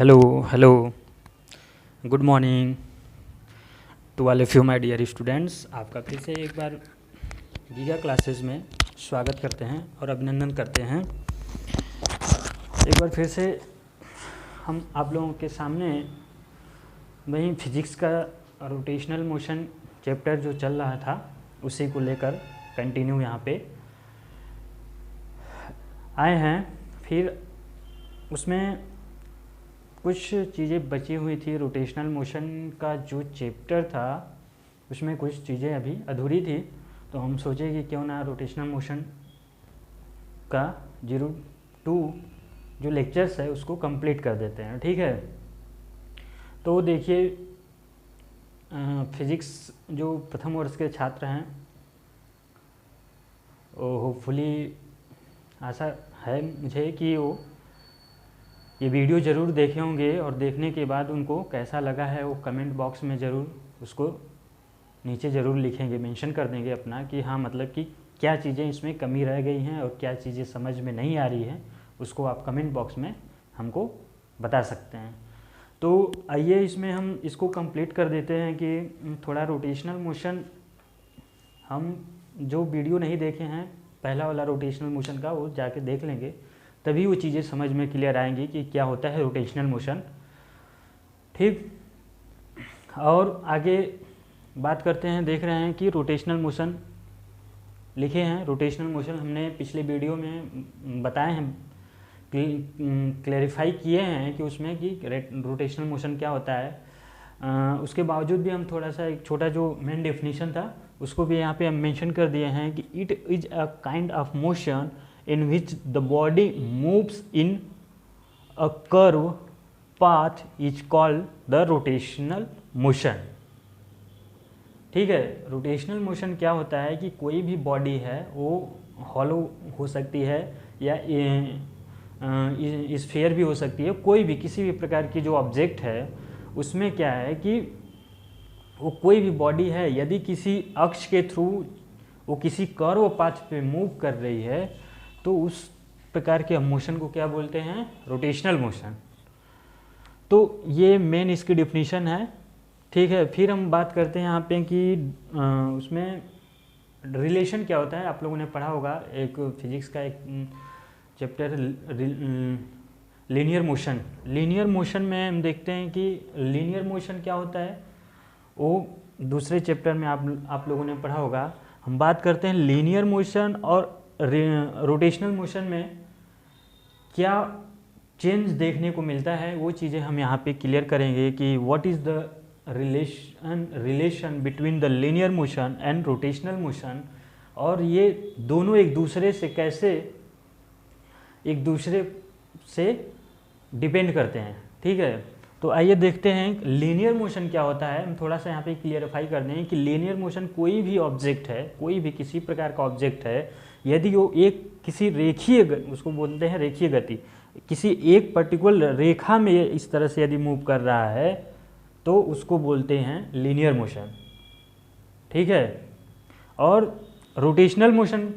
Hello good morning to all of you my dear students. आपका फिर से एक बार गीगा क्लासेस में स्वागत करते हैं और अभिनंदन करते हैं। एक बार फिर से हम आप लोगों के सामने वही फिजिक्स का रोटेशनल मोशन चैप्टर जो चल रहा था उसी को लेकर कंटिन्यू यहाँ पे आए हैं। फिर उसमें कुछ चीज़ें बची हुई थी। रोटेशनल मोशन का जो चैप्टर था उसमें कुछ चीज़ें अभी अधूरी थी, तो हम सोचे कि क्यों ना रोटेशनल मोशन का 02 जो लेक्चर्स है उसको कंप्लीट कर देते हैं। ठीक है, तो देखिए फिज़िक्स जो प्रथम वर्ष के छात्र हैं होपफुली आशा है मुझे कि वो ये वीडियो ज़रूर देखे होंगे और देखने के बाद उनको कैसा लगा है वो कमेंट बॉक्स में ज़रूर उसको नीचे ज़रूर लिखेंगे, मेंशन कर देंगे अपना कि हाँ मतलब कि क्या चीज़ें इसमें कमी रह गई हैं और क्या चीज़ें समझ में नहीं आ रही हैं, उसको आप कमेंट बॉक्स में हमको बता सकते हैं। तो आइए इसमें हम इसको कंप्लीट कर देते हैं कि थोड़ा रोटेशनल मोशन हम जो वीडियो नहीं देखे हैं पहला वाला रोटेशनल मोशन का वो जाके देख लेंगे, तभी वो चीज़ें समझ में क्लियर आएंगी कि क्या होता है रोटेशनल मोशन। ठीक, और आगे बात करते हैं। देख रहे हैं कि रोटेशनल मोशन लिखे हैं। रोटेशनल मोशन हमने पिछले वीडियो में बताए हैं, क्लैरिफाई किए हैं कि उसमें कि रोटेशनल मोशन क्या होता है। उसके बावजूद भी हम थोड़ा सा एक छोटा जो मेन डेफिनेशन था उसको भी यहाँ पे हम मेंशन कर दिए हैं कि it is a kind of motion in which the body moves in a curve path is called the rotational motion। ठीक है, रोटेशनल मोशन क्या होता है कि कोई भी बॉडी है वो हॉलो हो सकती है या स्फीयर भी हो सकती है, कोई भी किसी भी प्रकार की जो ऑब्जेक्ट है उसमें क्या है कि वो कोई भी बॉडी है यदि किसी अक्ष के थ्रू वो किसी कर्व पाथ पे मूव कर रही है तो उस प्रकार के मोशन को क्या बोलते हैं, रोटेशनल मोशन। तो ये मेन इसकी डिफिनीशन है। ठीक है, फिर हम बात करते हैं यहाँ पे कि उसमें रिलेशन क्या होता है। आप लोगों ने पढ़ा होगा एक फिजिक्स का एक chapter linear motion. Linear motion में हम देखते हैं कि लीनियर मोशन क्या होता है वो दूसरे चैप्टर में आप लोगों ने पढ़ा होगा। हम बात करते हैं लीनियर मोशन और रोटेशनल मोशन में क्या चेंज देखने को मिलता है, वो चीज़ें हम यहाँ पे क्लियर करेंगे कि what is the relation between the linear motion and rotational motion, और ये दोनों एक दूसरे से कैसे एक दूसरे से डिपेंड करते हैं। ठीक है, तो आइए देखते हैं लीनियर मोशन क्या होता है। हम थोड़ा सा यहाँ पे क्लियरिफाई कर दें कि लीनियर मोशन कोई भी ऑब्जेक्ट है, कोई भी किसी प्रकार का ऑब्जेक्ट है, यदि वो एक किसी रेखीय उसको बोलते हैं रेखीय गति, किसी एक पर्टिकुलर रेखा में इस तरह से यदि मूव कर रहा है तो उसको बोलते हैं लीनियर मोशन। ठीक है, और रोटेशनल मोशन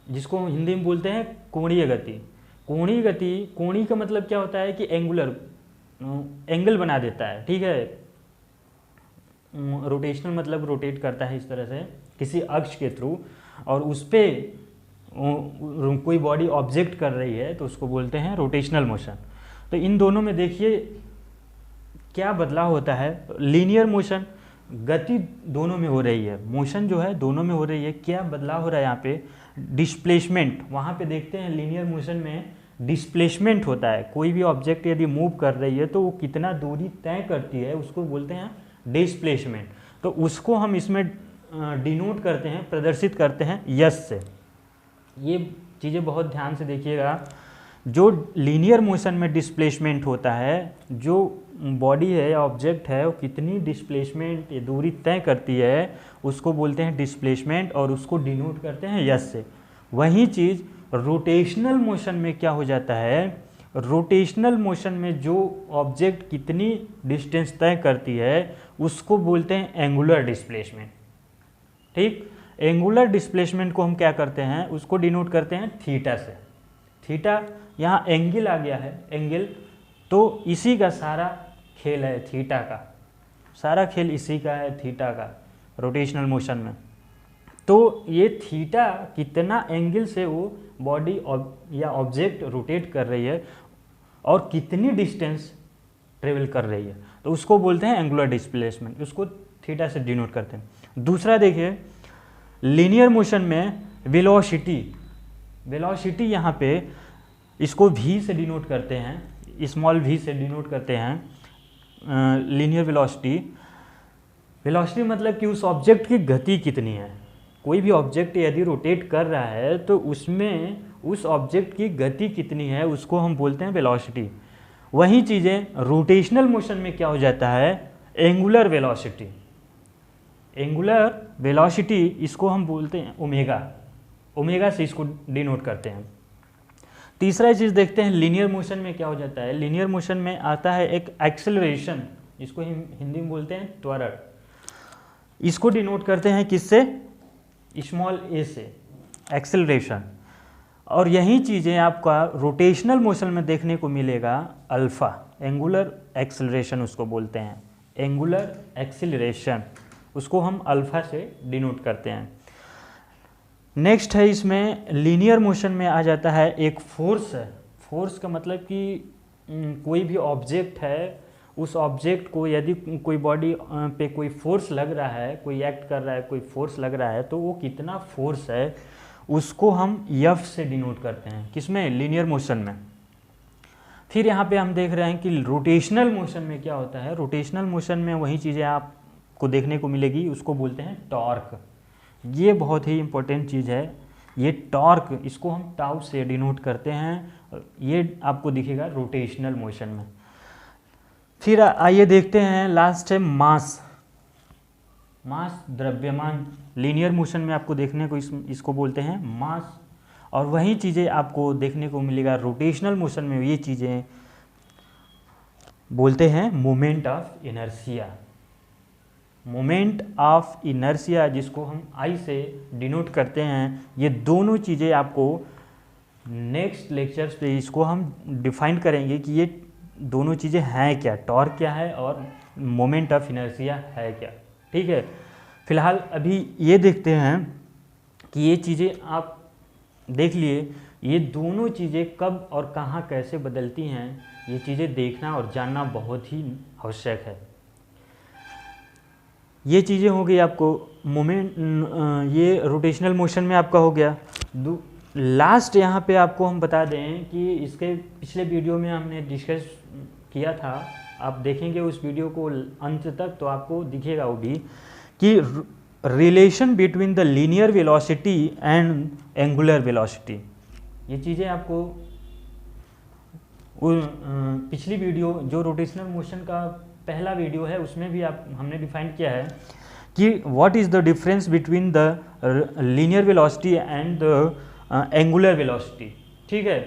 जिसको हिंदी में बोलते हैं कोणीय गति। कोणीय गति, कोणीय का मतलब क्या होता है कि एंगुलर, एंगल बना देता है। ठीक है, रोटेशनल मतलब रोटेट करता है इस तरह से किसी अक्ष के थ्रू, और उस पर कोई बॉडी ऑब्जेक्ट कर रही है तो उसको बोलते हैं रोटेशनल मोशन। तो इन दोनों में देखिए क्या बदलाव होता है। लीनियर मोशन गति दोनों में हो रही है, मोशन जो है दोनों में हो रही है। क्या बदलाव हो रहा है यहाँ पे, डिस्प्लेसमेंट। वहाँ पे देखते हैं लीनियर मोशन में डिस्प्लेसमेंट होता है। कोई भी ऑब्जेक्ट यदि मूव कर रही है तो वो कितना दूरी तय करती है उसको बोलते हैं डिस्प्लेसमेंट। तो उसको हम इसमें डिनोट करते हैं, प्रदर्शित करते हैं यस से। ये चीज़ें बहुत ध्यान से देखिएगा। जो लीनियर मोशन में डिस्प्लेसमेंट होता है, जो बॉडी है या ऑब्जेक्ट है वो कितनी डिस्प्लेसमेंट ये दूरी तय करती है उसको बोलते हैं डिस्प्लेसमेंट, और उसको डिनोट करते हैं यस से। वही चीज़ रोटेशनल मोशन में क्या हो जाता है, रोटेशनल मोशन में जो ऑब्जेक्ट कितनी डिस्टेंस तय करती है उसको बोलते हैं एंगुलर डिस्प्लेसमेंट। ठीक, एंगुलर डिस्प्लेसमेंट को हम क्या करते हैं, उसको डिनोट करते हैं थीटा से। थीटा यहाँ एंगल आ गया है, एंगल, तो तो इसी का सारा खेल है थीटा का, सारा खेल इसी का है थीटा का रोटेशनल मोशन में। तो ये थीटा कितना एंगल से वो बॉडी या ऑब्जेक्ट रोटेट कर रही है और कितनी डिस्टेंस ट्रेवल कर रही है, तो उसको बोलते हैं एंगुलर डिस्प्लेसमेंट, उसको थीटा से डिनोट करते हैं। दूसरा देखिए लीनियर मोशन में वेलोसिटी, वेलोसिटी यहाँ पे इसको v से डिनोट करते हैं, स्मॉल v से डिनोट करते हैं लीनियर वेलोसिटी। वेलोसिटी मतलब कि उस ऑब्जेक्ट की गति कितनी है। कोई भी ऑब्जेक्ट यदि रोटेट कर रहा है तो उसमें उस ऑब्जेक्ट की गति कितनी है उसको हम बोलते हैं वेलोसिटी। वही चीज़ें रोटेशनल मोशन में क्या हो जाता है, एंगुलर वेलोसिटी। एंगुलर वेलोसिटी इसको हम बोलते हैं ओमेगा, ओमेगा से इसको डिनोट करते हैं। तीसरा चीज़ देखते हैं लीनियर मोशन में क्या हो जाता है। लीनियर मोशन में आता है एक एक्सेलरेशन, इसको हिंदी में बोलते हैं त्वरण। इसको डिनोट करते हैं किससे, स्मॉल ए से, एक्सेलरेशन। और यही चीज़ें आपका रोटेशनल मोशन में देखने को मिलेगा अल्फा, एंगुलर एक्सेलरेशन उसको बोलते हैं, एंगुलर एक्सेलरेशन, उसको हम अल्फा से डिनोट करते हैं। नेक्स्ट है इसमें लीनियर मोशन में आ जाता है एक फोर्स है। फोर्स का मतलब कि कोई भी ऑब्जेक्ट है, उस ऑब्जेक्ट को यदि कोई बॉडी पे कोई फोर्स लग रहा है, कोई एक्ट कर रहा है, कोई फोर्स लग रहा है, तो वो कितना फोर्स है उसको हम F से डिनोट करते हैं, किसमें, लीनियर मोशन में। फिर यहाँ पे हम देख रहे हैं कि रोटेशनल मोशन में क्या होता है। रोटेशनल मोशन में वही चीज़ें आपको देखने को मिलेगी, उसको बोलते हैं टॉर्क। ये बहुत ही इम्पोर्टेंट चीज़ है, ये टॉर्क, इसको हम टाउ से डिनोट करते हैं, ये आपको दिखेगा रोटेशनल मोशन में। फिर आइए देखते हैं लास्ट है मास। मास द्रव्यमान, लीनियर मोशन में आपको देखने को इसको बोलते हैं मास। और वही चीज़ें आपको देखने को मिलेगा रोटेशनल मोशन में, ये चीज़ें बोलते हैं moment of inertia. Moment of inertia जिसको हम I से डिनोट करते हैं। ये दोनों चीज़ें आपको नेक्स्ट लेक्चर्स पे इसको हम डिफाइन करेंगे कि ये दोनों चीज़ें हैं क्या, टॉर्क क्या है और मोमेंट ऑफ इनर्शिया है क्या। ठीक है, फिलहाल अभी ये देखते हैं कि ये चीज़ें आप देख लिए, ये दोनों चीज़ें कब और कहाँ कैसे बदलती हैं, ये चीज़ें देखना और जानना बहुत ही आवश्यक है। ये चीज़ें हो गई आपको मोमेंट, ये रोटेशनल मोशन में आपका हो गया। लास्ट यहाँ पे आपको हम बता दें कि इसके पिछले वीडियो में हमने डिस्कस किया था, आप देखेंगे उस वीडियो को अंत तक तो आपको दिखेगा वो भी, कि relation between the linear velocity and angular velocity. ये चीज़ें आपको पिछली वीडियो जो रोटेशनल मोशन का पहला वीडियो है उसमें भी हमने डिफाइन किया है कि what is the difference between the linear velocity and the angular velocity. ठीक है,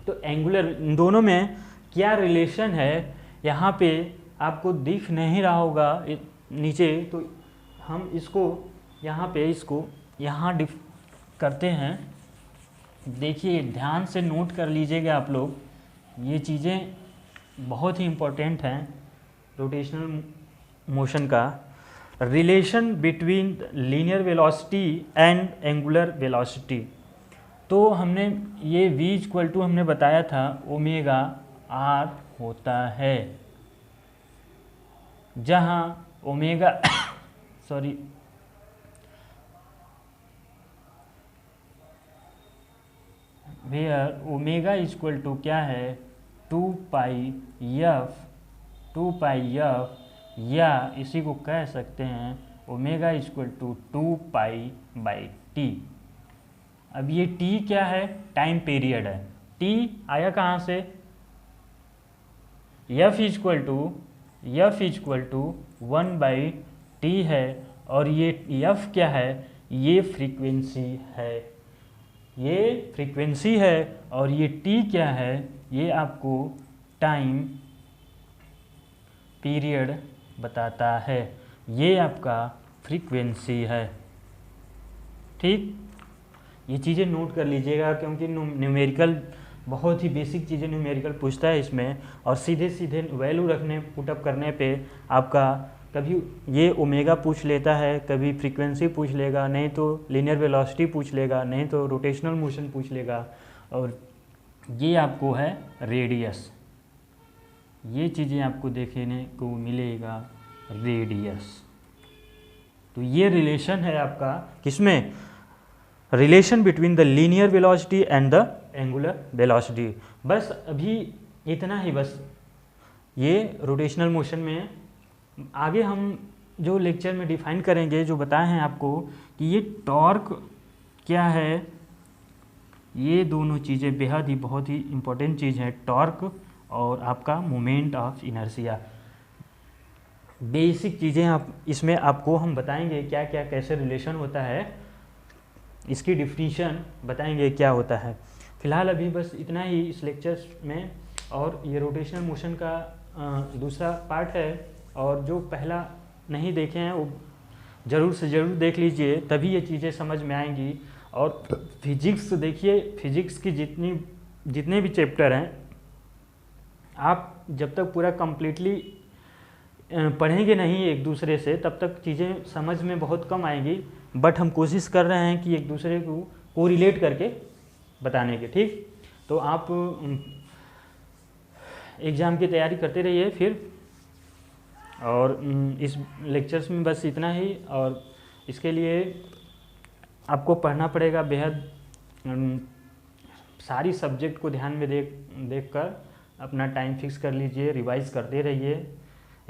तो एंगुलर, इन दोनों में क्या रिलेशन है यहाँ पे आपको दिख नहीं रहा होगा नीचे, तो हम इसको यहाँ पे इसको यहाँ करते हैं। देखिए ध्यान से नोट कर लीजिएगा आप लोग, ये चीज़ें बहुत ही इम्पोर्टेंट हैं रोटेशनल मोशन का। Relation between linear velocity and angular velocity, तो हमने ये v = हमने बताया था ओमेगा r होता है, जहाँ ओमेगा सॉरी वेयर ओमेगा = क्या है, 2 पाई f, या इसी को कह सकते हैं ओमेगा = 2 पाई बाई टी। अब ये टी क्या है, टाइम पीरियड है। टी आया कहाँ से, f = 1/t है, और ये f क्या है, ये फ्रीक्वेंसी है, ये फ्रीक्वेंसी है, और ये t क्या है, ये आपको टाइम पीरियड बताता है, ये आपका फ्रीक्वेंसी है। ठीक, ये चीज़ें नोट कर लीजिएगा क्योंकि न्यूमेरिकल बहुत ही बेसिक चीज़ें न्यूमेरिकल पूछता है इसमें, और सीधे सीधे वैल्यू रखने पुटअप करने पे आपका कभी ये ओमेगा पूछ लेता है, कभी फ्रीक्वेंसी पूछ लेगा, नहीं तो लीनियर वेलोसिटी पूछ लेगा, नहीं तो रोटेशनल मोशन पूछ लेगा, और ये आपको है रेडियस। ये चीज़ें आपको देखने को मिलेगा रेडियस। तो ये रिलेशन है आपका किसमें, relation between the linear velocity and the angular velocity. बस अभी इतना ही, बस ये रोटेशनल मोशन में। आगे हम जो लेक्चर में डिफाइन करेंगे, जो बताए हैं आपको कि ये टॉर्क क्या है, ये दोनों चीज़ें बेहद ही बहुत ही इम्पोर्टेंट चीज़ है, टॉर्क और आपका मोमेंट ऑफ इनर्शिया। बेसिक चीज़ें आप इसमें आपको हम बताएंगे क्या क्या कैसे रिलेशन होता है, इसकी डिफिनीशन बताएंगे क्या होता है। फिलहाल अभी बस इतना ही इस लेक्चर में, और ये रोटेशनल मोशन का दूसरा पार्ट है, और जो पहला नहीं देखे हैं वो ज़रूर से ज़रूर देख लीजिए, तभी ये चीज़ें समझ में आएंगी। और फिजिक्स देखिए, फिजिक्स की जितने भी चैप्टर हैं, आप जब तक पूरा कंप्लीटली पढ़ेंगे नहीं एक दूसरे से, तब तक चीज़ें समझ में बहुत कम आएंगी। बट हम कोशिश कर रहे हैं कि एक दूसरे को कोरिलेट करके बताने के, ठीक। तो आप एग्ज़ाम की तैयारी करते रहिए फिर, और इस लेक्चर्स में बस इतना ही। और इसके लिए आपको पढ़ना पड़ेगा बेहद, सारी सब्जेक्ट को ध्यान में देख कर अपना टाइम फिक्स कर लीजिए, रिवाइज करते रहिए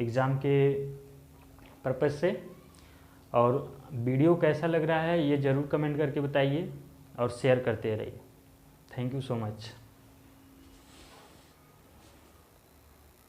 एग्ज़ाम के पर्पज़ से। और वीडियो कैसा लग रहा है ये ज़रूर कमेंट करके बताइए, और शेयर करते रहिए। Thank you so much.